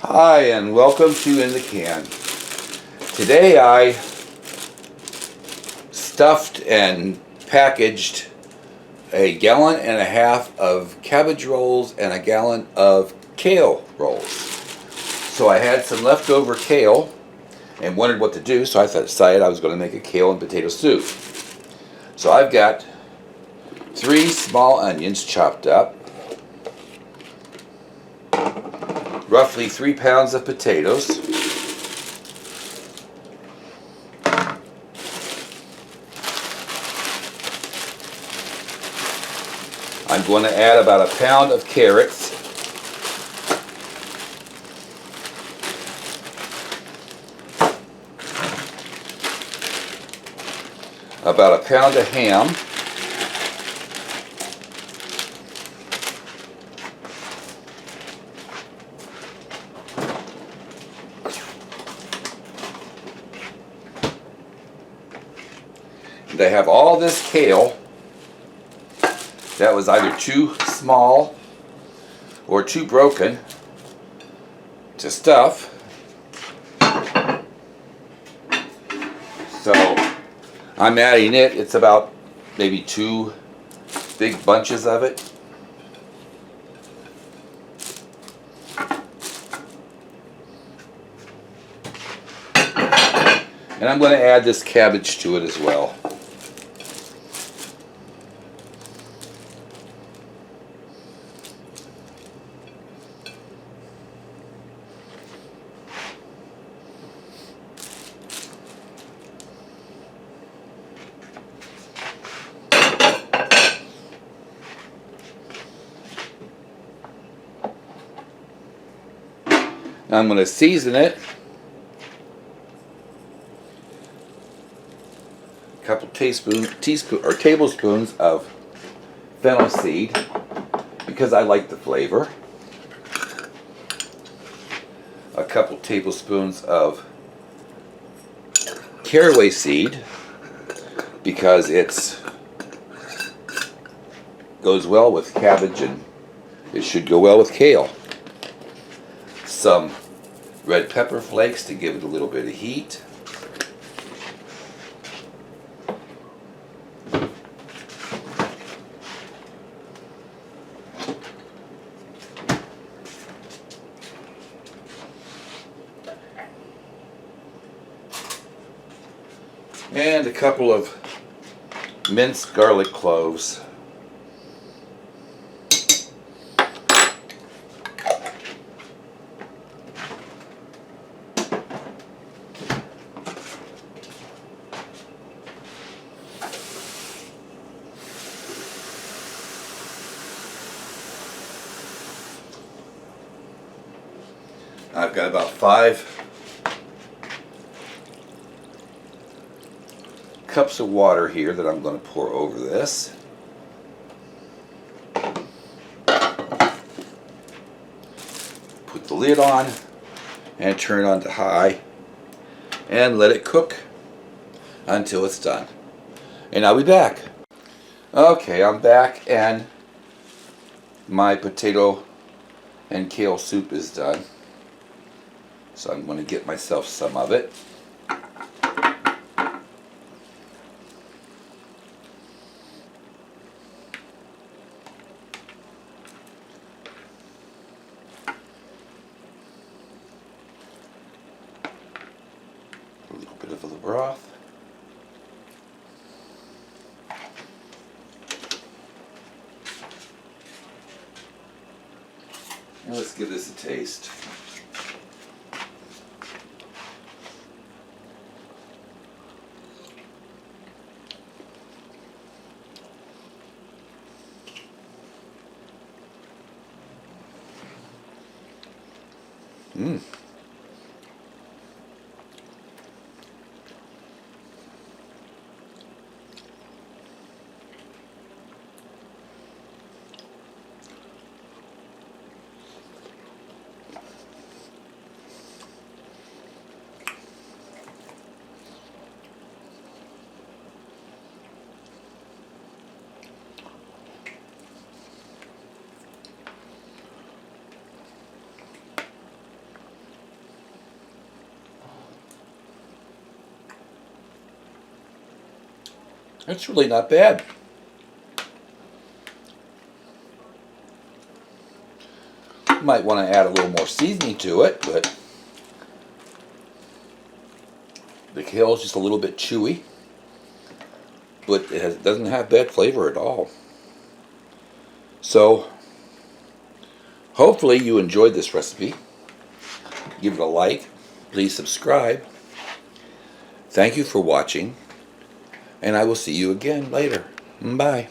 Hi and welcome to In the Can. Today I stuffed and packaged a gallon and a half of cabbage rolls and a gallon of kale rolls. So I had some leftover kale and wondered what to do, so I decided I was going to make a kale and potato soup. So I've got 3 small onions chopped up, roughly 3 pounds of potatoes, I'm going to add about 1 pound of carrots, about 1 pound of ham, and I have all this kale that was either too small or too broken to stuff. So I'm adding it. It's about maybe 2 big bunches of it. And I'm going to add this cabbage to it as well. I'm going to season it. A couple tablespoons of fennel seed because I like the flavor. A couple tablespoons of caraway seed because it goes well with cabbage and it should go well with kale. Some red pepper flakes to give it a little bit of heat. And a couple of minced garlic cloves. I've got about 5 cups of water here that I'm going to pour over this. Put the lid on and turn it on to high and let it cook until it's done. And I'll be back. Okay, I'm back and my potato and kale soup is done. So I'm going to get myself some of it. A little bit of the broth. And let's give this a taste. Mmm. It's really not bad. Might want to add a little more seasoning to it, but the kale is just a little bit chewy, but it doesn't have bad flavor at all. So, hopefully you enjoyed this recipe. Give it a like. Please subscribe. Thank you for watching, and I will see you again later. Bye.